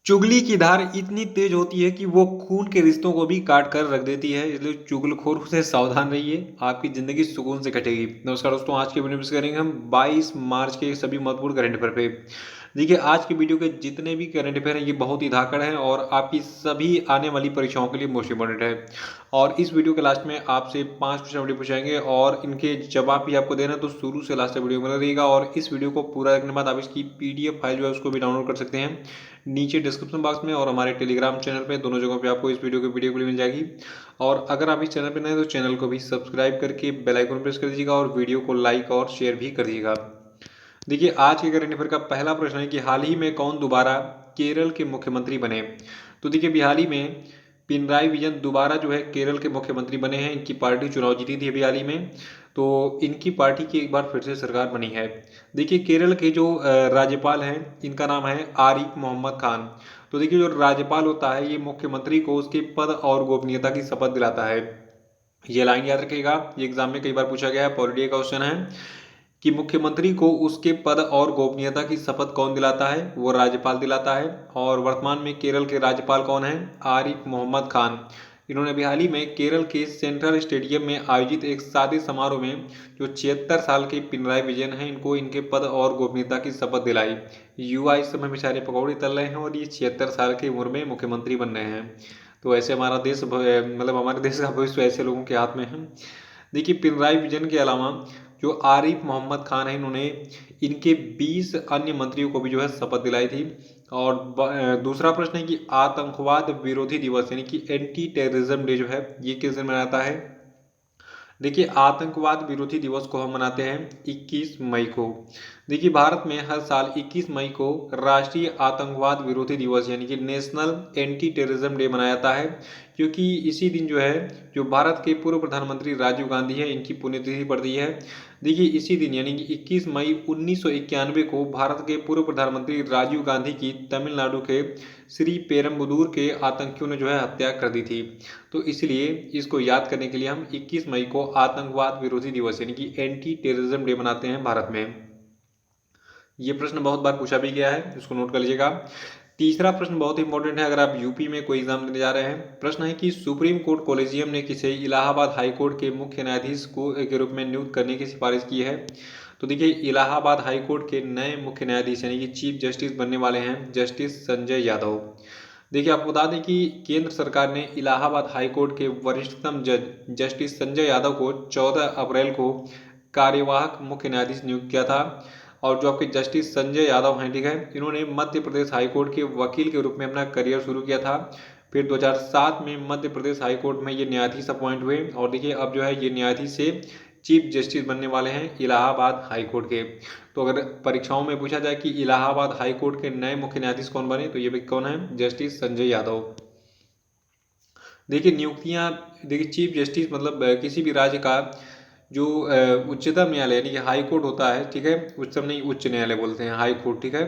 चुगली की धार इतनी तेज होती है कि वो खून के रिश्तों को भी काट कर रख देती है। इसलिए चुगलखोर से सावधान रहिए, आपकी जिंदगी सुकून से कटेगी। नमस्कार दोस्तों, आज के वीडियो में करेंगे हम 22 मार्च के सभी महत्वपूर्ण करंट अफेयर पे। देखिए, आज के वीडियो के जितने भी करंट अफेयर हैं ये बहुत ही धाकड़ हैं और आपकी सभी आने वाली परीक्षाओं के लिए मोस्ट इंपॉर्टेंट है। और इस वीडियो के लास्ट में आपसे 5 क्वेश्चन वीडियो पूछाएंगे और इनके जवाब भी आपको देना है, तो शुरू से लास्ट तक वीडियो में रहेगा। और इस वीडियो को पूरा देखने के बाद आप इसकी PDF फाइल जो है उसको भी डाउनलोड कर सकते हैं नीचे डिस्क्रिप्शन बॉक्स में, और हमारे टेलीग्राम चैनल पे, दोनों जगहों पे आपको इस वीडियो की PDF मिल जाएगी। और अगर आप इस चैनल पे नए हैं तो चैनल को भी सब्सक्राइब करके बेल आइकन प्रेस कर दीजिएगा और वीडियो को लाइक और शेयर भी कर दीजिएगा। देखिए, आज के करंट अफेयर का पहला प्रश्न है कि हाल ही में कौन दोबारा केरल के मुख्यमंत्री बने। तो देखिए, हाल ही में पिनराई विजयन दोबारा जो है केरल के मुख्यमंत्री बने हैं। इनकी पार्टी चुनाव जीती थी अभी हाल ही में, तो इनकी पार्टी की एक बार फिर से सरकार बनी है। देखिए, केरल के जो राज्यपाल हैं इनका नाम है आरिफ मोहम्मद खान। तो देखिए, जो राज्यपाल होता है ये मुख्यमंत्री को उसके पद और गोपनीयता की शपथ दिलाता है। ये लाइन याद रखिएगा, ये एग्जाम में कई बार पूछा गया है, पॉलिटी का क्वेश्चन है कि मुख्यमंत्री को उसके पद और गोपनीयता की शपथ कौन दिलाता है। वो राज्यपाल दिलाता है। और वर्तमान में केरल के राज्यपाल कौन है? आरिफ मोहम्मद खान। इन्होंने अभी हाल ही में केरल के सेंट्रल स्टेडियम में आयोजित एक सादे समारोह में जो 76 साल के पिनराई विजयन हैं इनको इनके पद और गोपनीयता की शपथ दिलाई। युवा इस समय बेचारे पकौड़े तल रहे हैं और ये 76 साल की उम्र में मुख्यमंत्री बन रहे हैं। तो ऐसे हमारा देश मतलब हमारे देश का भविष्य ऐसे लोगों के हाथ में है। देखिए, पिनराई विजयन के अलावा जो आरिफ मोहम्मद खान है इन्होंने इनके 20 अन्य मंत्रियों को भी जो है शपथ दिलाई थी। और दूसरा प्रश्न है कि आतंकवाद विरोधी दिवस यानी कि एंटी टेररिज्म डे जो है ये किस दिन मनाता है। देखिए, आतंकवाद विरोधी दिवस को हम मनाते हैं 21 मई को। देखिए, भारत में हर साल 21 मई को राष्ट्रीय आतंकवाद विरोधी दिवस यानी कि नेशनल एंटी टेररिज्म डे मनाया जाता है, क्योंकि इसी दिन जो है जो भारत के पूर्व प्रधानमंत्री राजीव गांधी है इनकी पुण्यतिथि पड़ती है। देखिए, इसी दिन यानी कि 21 मई 1991 को भारत के पूर्व प्रधानमंत्री राजीव गांधी की तमिलनाडु के श्री पेरम्बदूर के आतंकियों ने जो है हत्या कर दी थी। तो इसलिए इसको याद करने के लिए हम 21 मई को आतंकवाद विरोधी दिवस यानी कि एंटी टेररिज्म डे मनाते हैं भारत में। ये प्रश्न बहुत बार पूछा भी गया है, इसको नोट कर लीजिएगा। तीसरा प्रश्न बहुत इंपॉर्टेंट है अगर आप यूपी में कोई एग्जाम देने जा रहे हैं। प्रश्न है कि सुप्रीम कोर्ट कॉलेजियम ने किसे इलाहाबाद हाई कोर्ट के मुख्य न्यायाधीश को के रूप में नियुक्त करने की सिफारिश की है। तो देखिए, इलाहाबाद हाई कोर्ट के नए मुख्य न्यायाधीश यानी कि चीफ जस्टिस बनने वाले हैं जस्टिस संजय यादव। देखिए, आपको बता दें कि केंद्र सरकार ने इलाहाबाद हाई कोर्ट के वरिष्ठतम जज जस्टिस संजय यादव को 14 अप्रैल को कार्यवाहक मुख्य न्यायाधीश नियुक्त किया था। और जो आपके जस्टिस संजय यादव हैं, ठीक है, इन्होंने मध्य प्रदेश हाई कोर्ट के वकील के रूप में अपना करियर शुरू किया था। फिर 2007 में मध्य प्रदेश हाई कोर्ट में ये न्यायाधीश अपॉइंट हुए और देखिए अब जो है ये न्यायाधीश से चीफ जस्टिस बनने वाले हैं इलाहाबाद हाई कोर्ट के। तो अगर परीक्षाओं में पूछा जाए कि इलाहाबाद हाई कोर्ट के नए मुख्य न्यायाधीश कौन बने, तो ये भी कौन है? जस्टिस संजय यादव। देखिए, नियुक्तियां, देखिए चीफ जस्टिस मतलब किसी भी राज्य का जो उच्चतम न्यायालय यानी कि हाई कोर्ट होता है, ठीक है, उच्चतम नहीं उच्च न्यायालय बोलते हैं, हाई कोर्ट, ठीक है।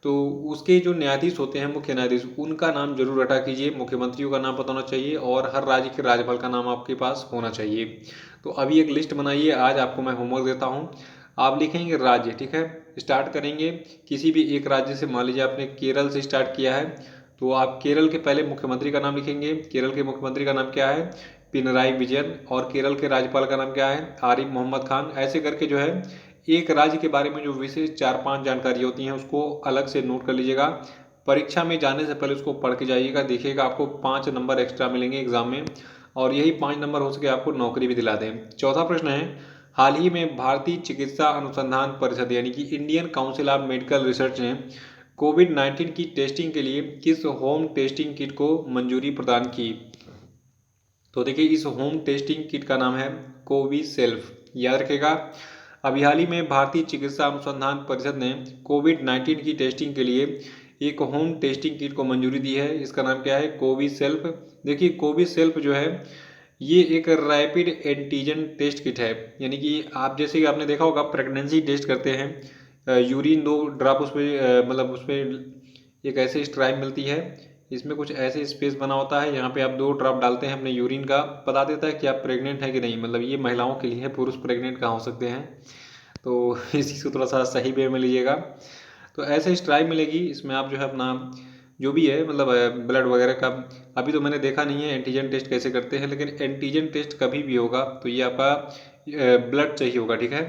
तो उसके जो न्यायाधीश होते हैं मुख्य न्यायाधीश उनका नाम जरूर रटा कीजिए, मुख्यमंत्रियों का नाम पता होना चाहिए और हर राज्य के राज्यपाल का नाम आपके पास होना चाहिए। तो अभी एक लिस्ट बनाइए, आज आपको मैं होमवर्क देता हूँ। आप लिखेंगे राज्य, ठीक है, स्टार्ट करेंगे किसी भी एक राज्य से। मान लीजिए आपने केरल से स्टार्ट किया है, तो आप केरल के पहले मुख्यमंत्री का नाम लिखेंगे। केरल के मुख्यमंत्री का नाम क्या है? पिनराई विजयन। और केरल के राज्यपाल का नाम क्या है? आरिफ मोहम्मद खान। ऐसे करके जो है एक राज्य के बारे में जो विशेष 4-5 जानकारी होती हैं उसको अलग से नोट कर लीजिएगा। परीक्षा में जाने से पहले उसको पढ़ के जाइएगा, देखिएगा आपको 5 नंबर एक्स्ट्रा मिलेंगे एग्जाम में, और यही 5 नंबर हो सके आपको नौकरी भी दिला दें। चौथा प्रश्न है, हाल ही में भारतीय चिकित्सा अनुसंधान परिषद यानी कि Indian council of medical research ने कोविड-19 की टेस्टिंग के लिए किस होम टेस्टिंग किट को मंजूरी प्रदान की। तो देखिए, इस होम टेस्टिंग किट का नाम है कोविसेल्फ, याद रखेगा। अभी हाल ही में भारतीय चिकित्सा अनुसंधान परिषद ने कोविड-19 की टेस्टिंग के लिए एक होम टेस्टिंग किट को मंजूरी दी है। इसका नाम क्या है? कोविसेल्फ। देखिए, कोविसेल्फ जो है ये एक रैपिड एंटीजन टेस्ट किट है, यानी कि आप जैसे कि आपने देखा होगा प्रेगनेंसी टेस्ट करते हैं, यूरिन 2 ड्रॉप उसमें मतलब उसमें एक ऐसे स्ट्राइप मिलती है, इसमें कुछ ऐसे स्पेस बना होता है, यहाँ पे आप 2 ड्रॉप डालते हैं अपने यूरिन का, बता देता है कि आप प्रेग्नेंट हैं कि नहीं। मतलब ये महिलाओं के लिए है, पुरुष प्रेग्नेंट कहाँ हो सकते हैं। तो इसी को थोड़ा सा सही वे में लीजिएगा। तो ऐसे स्ट्राइप मिलेगी, इसमें आप जो है अपना जो भी है मतलब ब्लड वगैरह का अभी तो मैंने देखा नहीं है एंटीजन टेस्ट कैसे करते हैं, लेकिन एंटीजन टेस्ट कभी भी होगा तो ये आपका ब्लड चाहिए होगा, ठीक है।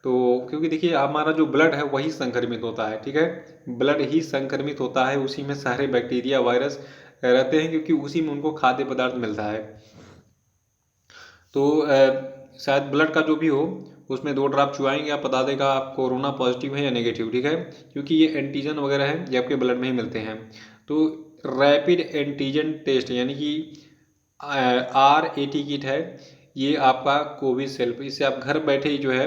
तो क्योंकि देखिए हमारा जो ब्लड है वही संक्रमित होता है, ठीक है, ब्लड ही संक्रमित होता है, उसी में सारे बैक्टीरिया वायरस रहते हैं, क्योंकि उसी में उनको खाद्य पदार्थ मिलता है। तो शायद ब्लड का जो भी हो उसमें 2 ड्रॉप चुआएंगे, आप बता देगा आप कोरोना पॉजिटिव है या नेगेटिव, ठीक है, क्योंकि ये एंटीजन वगैरह है ये आपके ब्लड में ही मिलते हैं। तो रैपिड एंटीजन टेस्ट यानी कि RAT किट है, ये आपका कोविशील्ड, इससे आप घर बैठे ही जो है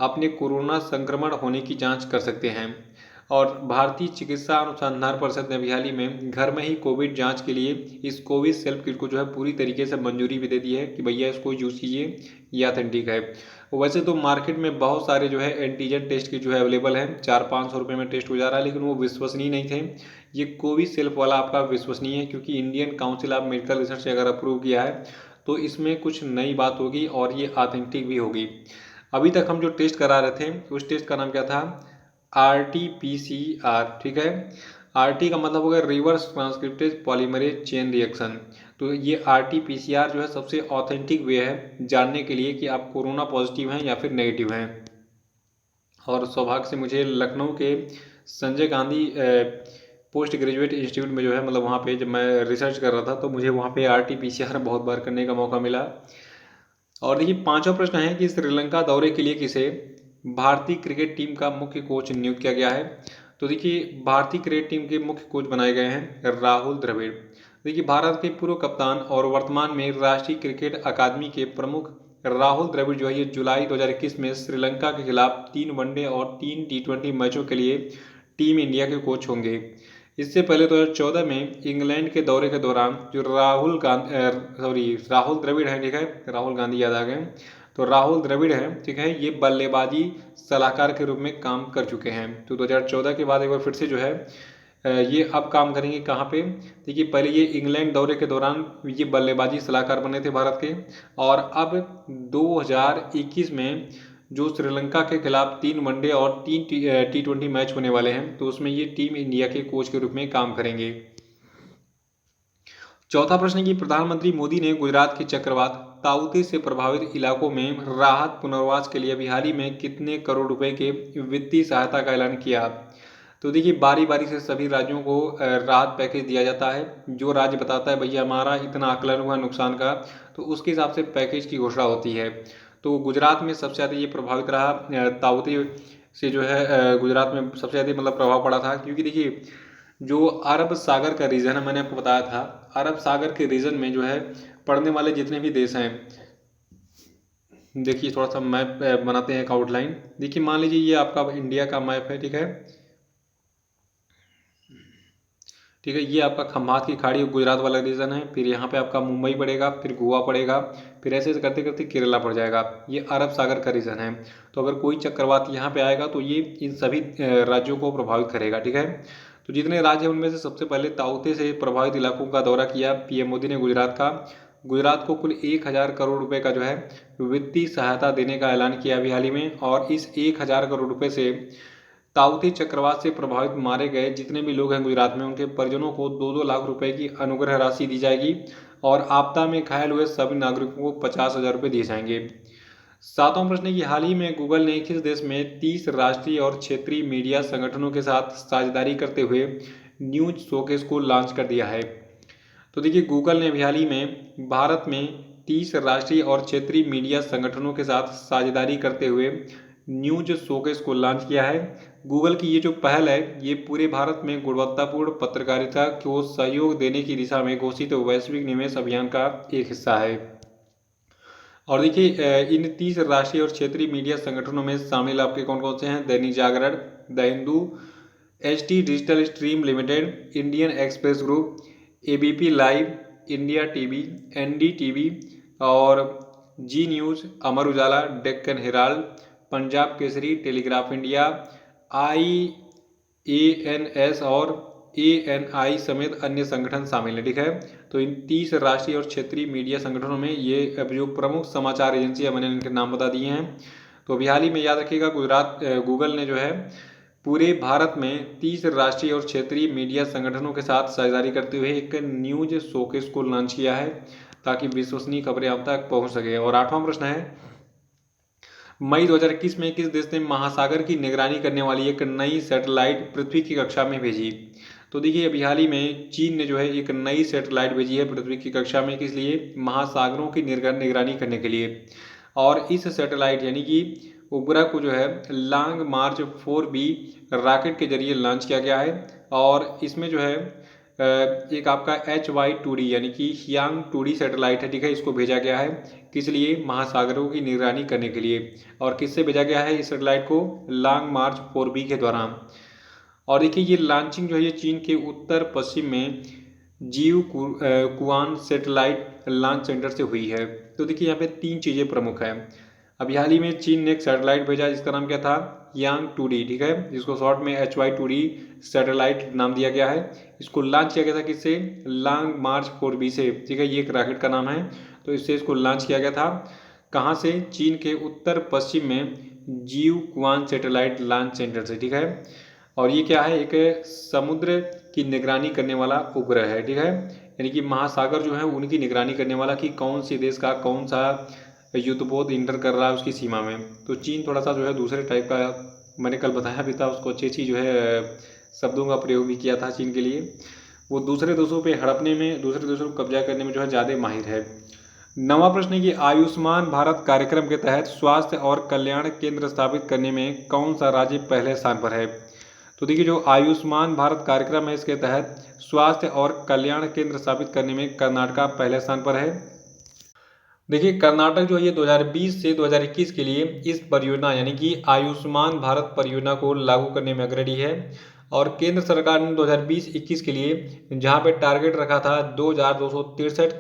अपने कोरोना संक्रमण होने की जांच कर सकते हैं। और भारतीय चिकित्सा अनुसंधान परिषद ने अभी हाल ही में घर में ही कोविड जांच के लिए इस कोविशील्ड किट को जो है पूरी तरीके से मंजूरी भी दे दी है कि भैया इसको यूज़ कीजिए, ये ऑथेंटिक है। वैसे तो मार्केट में बहुत सारे जो है एंटीजन टेस्ट की जो है अवेलेबल है, 400-500 रुपये में टेस्ट हो जा रहा है, लेकिन वो विश्वसनीय नहीं थे। ये कोविशील्ड वाला आपका विश्वसनीय है, क्योंकि Indian council of medical research से अगर अप्रूव किया है तो इसमें कुछ नई बात होगी और ये ऑथेंटिक भी होगी। अभी तक हम जो टेस्ट करा रहे थे उस टेस्ट का नाम क्या था, RT-PCR, ठीक है। RT का मतलब होगा reverse transcriptase polymerase chain reaction. तो ये RT-PCR जो है सबसे ऑथेंटिक वे है जानने के लिए कि आप कोरोना पॉजिटिव हैं या फिर नेगेटिव हैं। और सौभाग्य से मुझे लखनऊ के Sanjay Gandhi post graduate institute में जो है मतलब वहाँ पे जब मैं रिसर्च कर रहा था तो मुझे वहाँ पे RT-PCR बहुत बार करने का मौका मिला। और देखिए 5वां प्रश्न है कि श्रीलंका दौरे के लिए किसे भारतीय क्रिकेट टीम का मुख्य कोच नियुक्त किया गया है। तो देखिए भारतीय क्रिकेट टीम के मुख्य कोच बनाए गए हैं राहुल द्रविड़। देखिए भारत के पूर्व कप्तान और वर्तमान में राष्ट्रीय क्रिकेट अकादमी के प्रमुख राहुल द्रविड़ जो है ये जुलाई 2021 में श्रीलंका के खिलाफ 3 वनडे और 3 T20 मैचों के लिए टीम इंडिया के कोच होंगे। इससे पहले 2014 में इंग्लैंड के दौरे के दौरान जो राहुल द्रविड़ है, ठीक है, राहुल गांधी याद आ गए, तो राहुल द्रविड़ है, ठीक है, ये बल्लेबाजी सलाहकार के रूप में काम कर चुके हैं। तो 2014 के बाद एक बार फिर से जो है ये अब काम करेंगे कहाँ पे, देखिए पहले ये इंग्लैंड दौरे के दौरान ये बल्लेबाजी सलाहकार बने थे भारत के, और अब 2021 में जो श्रीलंका के खिलाफ 3 वनडे और 3 T20 मैच होने वाले हैं तो उसमें ये टीम इंडिया के कोच के रूप में काम करेंगे। चौथा प्रश्न कि प्रधानमंत्री मोदी ने गुजरात के चक्रवात ताउते से प्रभावित इलाकों में राहत पुनर्वास के लिए अभी हाल ही में कितने करोड़ रुपए के वित्तीय सहायता का ऐलान किया। तो देखिए बारी बारी से सभी राज्यों को राहत पैकेज दिया जाता है, जो राज्य बताता है भैया हमारा इतना आकलन हुआ नुकसान का, तो उसके हिसाब से पैकेज की घोषणा होती है। तो गुजरात में सबसे ज़्यादा ये प्रभावित रहा, ताउते से जो है गुजरात में सबसे ज़्यादा मतलब प्रभाव पड़ा था, क्योंकि देखिए जो अरब सागर का रीजन है मैंने आपको बताया था, अरब सागर के रीजन में जो है पड़ने वाले जितने भी देश हैं, देखिए थोड़ा सा मैप बनाते हैं एक आउटलाइन। देखिए मान लीजिए ये आपका इंडिया का मैप है, ठीक है, ठीक है, ये आपका खम्भात की खाड़ी गुजरात वाला रीजन है, फिर यहाँ पे आपका मुंबई पड़ेगा, फिर गोवा पड़ेगा, फिर ऐसे ऐसे करते करते केरला पड़ जाएगा, ये अरब सागर का रीजन है। तो अगर कोई चक्रवात यहाँ पे आएगा तो ये इन सभी राज्यों को प्रभावित करेगा, ठीक है। तो जितने राज्य हैं उनमें से सबसे पहले ताउते से प्रभावित इलाकों का दौरा किया पीएम मोदी ने गुजरात का। गुजरात को कुल 1000 करोड़ रुपए का जो है वित्तीय सहायता देने का ऐलान किया अभी हाल ही में, और इस 1000 करोड़ रुपए से ताउते चक्रवात से प्रभावित मारे गए जितने भी लोग हैं गुजरात में उनके परिजनों को 2-2 लाख रुपए की अनुग्रह राशि दी जाएगी, और आपदा में घायल हुए सभी नागरिकों को 50,000 रुपये दिए जाएंगे। 7वां प्रश्न है कि हाल ही में गूगल ने किस देश में 30 राष्ट्रीय और क्षेत्रीय मीडिया संगठनों के साथ साझेदारी करते हुए न्यूज शोकेस को लॉन्च कर दिया है। तो देखिए गूगल ने अभी हाल ही में भारत में 30 राष्ट्रीय और क्षेत्रीय मीडिया संगठनों के साथ साझेदारी करते हुए न्यूज शोकेस को लॉन्च किया है। गूगल की ये जो पहल है ये पूरे भारत में गुणवत्तापूर्ण पत्रकारिता को सहयोग देने की दिशा में घोषित वैश्विक निवेश अभियान का एक हिस्सा है। और देखिए इन 30 राष्ट्रीय और क्षेत्रीय मीडिया संगठनों में शामिल आपके कौन कौन से हैं, Dainik Jagran, the Hindu, HT digital stream limited, Indian express group, ABP live, India TV, NDTV और Zee news, Amar Ujala, Deccan herald, Punjab Kesari, telegraph India, IANS और ANI समेत अन्य संगठन शामिल हैं, ठीक है। तो इन 30 राष्ट्रीय और क्षेत्रीय मीडिया संगठनों में ये अब जो प्रमुख समाचार एजेंसियां मैंने इनके नाम बता दिए हैं। तो अभी हाल ही में याद रखिएगा गुजरात गूगल ने जो है पूरे भारत में 30 राष्ट्रीय और क्षेत्रीय मीडिया संगठनों के साथ साझेदारी करते हुए एक न्यूज शोकेस को लॉन्च किया है ताकि विश्वसनीय खबरें आप तक पहुंच सके। और 8वां प्रश्न है, मई 2021 में किस देश ने महासागर की निगरानी करने वाली एक नई सैटेलाइट पृथ्वी की कक्षा में भेजी? तो देखिए अभी हाल ही में चीन ने जो है एक नई सैटेलाइट भेजी है पृथ्वी की कक्षा में, किस लिए? महासागरों की निगरानी करने के लिए। और इस सैटेलाइट यानी कि उपग्रह को जो है लॉन्ग मार्च 4B रॉकेट के जरिए लॉन्च किया गया है। और इसमें जो है एक आपका HY2D यानी कि हियांग 2D सैटेलाइट है, ठीक है, इसको भेजा गया है किस लिए? महासागरों की निगरानी करने के लिए। और किससे भेजा गया है इस सैटेलाइट को? लॉन्ग मार्च 4B के दौरान। और देखिए ये लॉन्चिंग जो है ये चीन के उत्तर पश्चिम में जीव कुआन सैटेलाइट लॉन्च सेंटर से हुई है। तो देखिए यहाँ पे 3 चीज़ें प्रमुख हैं। अभी हाल ही में चीन ने एक सैटेलाइट भेजा जिसका नाम क्या था? यांग 2D, ठीक है, जिसको शॉर्ट में HY2D सैटेलाइट नाम दिया गया है। इसको लॉन्च किया गया था किससे? लॉन्ग मार्च 4B से, ठीक है, ये एक रॉकेट का नाम है। तो इससे इसको लॉन्च किया गया था कहाँ से? चीन के उत्तर पश्चिम में जीव कुआन सैटेलाइट लॉन्च सेंटर से, ठीक है। और ये क्या है? एक समुद्र की निगरानी करने वाला उपग्रह है, ठीक है, यानी कि महासागर जो है उनकी निगरानी करने वाला कि कौन से देश का कौन सा युद्धपोत इंटर कर रहा है उसकी सीमा में। तो चीन थोड़ा सा जो है दूसरे टाइप का, मैंने कल बताया भी था, उसको अच्छी अच्छी जो है शब्दों का प्रयोग भी किया था चीन के लिए। वो दूसरे देशों पे हड़पने में, दूसरे देशों को कब्जा करने में जो है ज़्यादा माहिर है। 9वां प्रश्न है कि आयुष्मान भारत कार्यक्रम के तहत स्वास्थ्य और कल्याण केंद्र स्थापित करने में कौन सा राज्य पहले स्थान पर है? तो देखिए जो आयुष्मान भारत कार्यक्रम है इसके तहत स्वास्थ्य और कल्याण केंद्र स्थापित करने में कर्नाटक पहले स्थान पर है। देखिए कर्नाटक जो है ये 2020 से 2021 के लिए इस परियोजना यानी कि आयुष्मान भारत परियोजना को लागू करने में अग्रणी है। और केंद्र सरकार ने 2020-21 के लिए जहां पे टारगेट रखा था 2263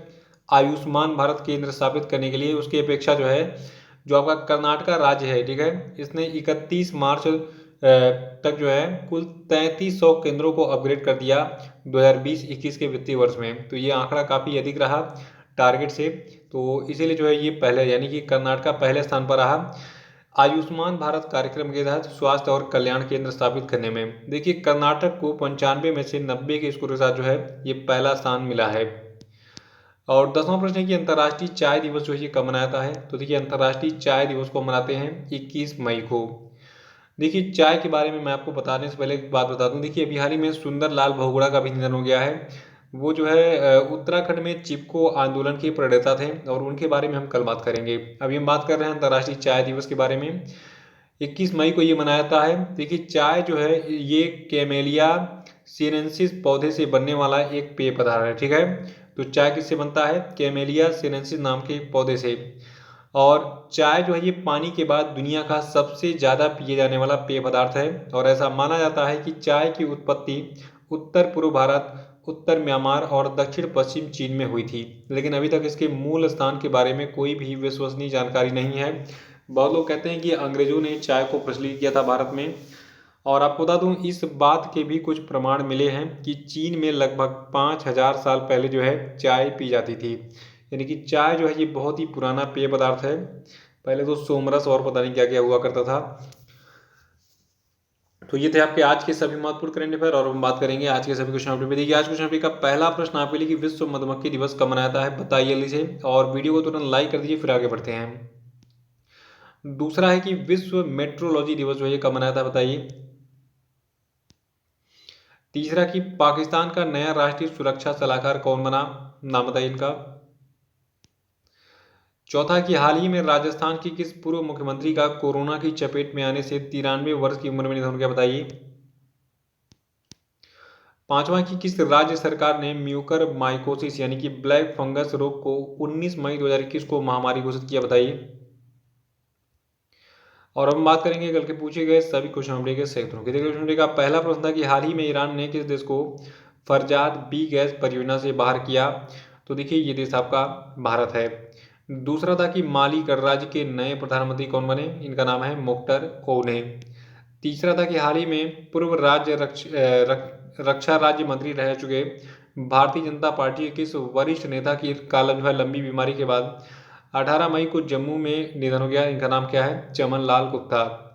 आयुष्मान भारत केंद्र स्थापित करने के लिए, उसकी अपेक्षा जो है जो आपका कर्नाटक राज्य है, ठीक है, इसने 31 मार्च तक जो है कुल 3300 केंद्रों को अपग्रेड कर दिया 2020-21 के वित्तीय वर्ष में। तो ये आंकड़ा काफ़ी अधिक रहा टारगेट से, तो इसीलिए जो है ये पहले यानी कि कर्नाटक पहले स्थान पर रहा आयुष्मान भारत कार्यक्रम के तहत स्वास्थ्य और कल्याण केंद्र स्थापित करने में। देखिए कर्नाटक को 95 में से 90 के स्कोर के साथ जो है ये पहला स्थान मिला है। और 10वां प्रश्न है कि अंतर्राष्ट्रीय चाय दिवस जो है ये कब मनाया जाता है? तो देखिए अंतर्राष्ट्रीय चाय दिवस को मनाते हैं 21 मई को। देखिए चाय के बारे में मैं आपको बताने से पहले एक बात बता दूं, देखिए अभी हाल ही में सुंदरलाल बहुगुणा का भी निधन हो गया है। वो जो है उत्तराखंड में चिपको आंदोलन के प्रणेता थे और उनके बारे में हम कल बात करेंगे। अभी हम बात कर रहे हैं अंतर्राष्ट्रीय चाय दिवस के बारे में। 21 मई को ये मनाया जाता है। देखिए चाय जो है ये कैमेलिया सीनेंसिस पौधे से बनने वाला एक पेय पदार्थ है, ठीक है। तो चाय किससे बनता है? कैमेलिया सीनेंसिस नाम के पौधे से। और चाय जो है ये पानी के बाद दुनिया का सबसे ज़्यादा पिए जाने वाला पेय पदार्थ है। और ऐसा माना जाता है कि चाय की उत्पत्ति उत्तर पूर्व भारत, उत्तर म्यांमार और दक्षिण पश्चिम चीन में हुई थी, लेकिन अभी तक इसके मूल स्थान के बारे में कोई भी विश्वसनीय जानकारी नहीं है। बहुत लोग कहते हैं कि अंग्रेजों ने चाय को प्रचलित किया था भारत में। और आपको बता दूं इस बात के भी कुछ प्रमाण मिले हैं कि चीन में लगभग 5000 साल पहले जो है चाय पी जाती थी, यानी कि चाय जो है ये बहुत ही पुराना पेय पदार्थ है। पहले तो सोमरस और पता नहीं क्या क्या हुआ करता था। तो ये थे आपके आज के सभी महत्वपूर्ण करंट अफेयर और हम बात करेंगे आज के सभी क्वेश्चन पेपर। देखिए आज क्वेश्चन पेपर का पहला प्रश्न आपके लिए कि विश्व मधुमक्खी दिवस कब मनाया जाता है? बताइए जल्दी से और वीडियो को तुरंत लाइक कर दीजिए, फिर आगे बढ़ते हैं। दूसरा है कि विश्व मेट्रोलॉजी दिवस जो है ये कब मनाया था? बताइए। तीसरा कि पाकिस्तान का नया राष्ट्रीय सुरक्षा सलाहकार कौन बना? नाम बताइए इनका। चौथा कि हाल ही में राजस्थान की किस पूर्व मुख्यमंत्री का कोरोना की चपेट में आने से 93 वर्ष की उम्र में निधन हो गया? बताइए। पांचवा कि किस राज्य सरकार ने म्यूकर माइकोसिस यानी कि ब्लैक फंगस रोग को 19 मई 2021 को महामारी घोषित किया? बताइए। और हम बात करेंगे कल के पूछे गए सभी क्वेश्चन के क्षेत्रों की। देखिए क्वेश्चन का पहला प्रश्न था कि हाल ही में ईरान ने किस देश को फरजाद बी गैस परियोजना से बाहर किया? तो देखिए ये देश आपका भारत है। दूसरा था कि माली गणराज्य के नए प्रधानमंत्री कौन बने? इनका नाम है मुख्तार कोने। तीसरा था कि हाल ही में पूर्व रक्षा राज्य मंत्री रह चुके भारतीय जनता पार्टी के किस वरिष्ठ नेता की लंबी बीमारी के बाद 18 मई को जम्मू में निधन हो गया? इनका नाम क्या है? चमन लाल गुप्ता।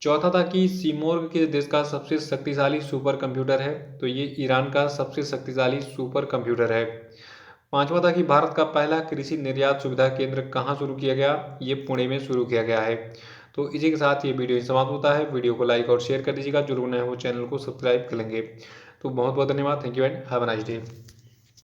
चौथा था कि सीमोर्ग किस देश का सबसे शक्तिशाली सुपर कंप्यूटर है, तो ये ईरान का सबसे शक्तिशाली सुपर कंप्यूटर है। पांचवा था कि भारत का पहला कृषि निर्यात सुविधा केंद्र कहाँ शुरू किया गया, ये पुणे में शुरू किया गया है। तो इसी के साथ ये वीडियो समाप्त होता है। वीडियो को लाइक और शेयर कर दीजिएगा, जो लोग नए हो चैनल को सब्सक्राइब कर लेंगे। तो बहुत बहुत धन्यवाद। Thank you and have a nice day.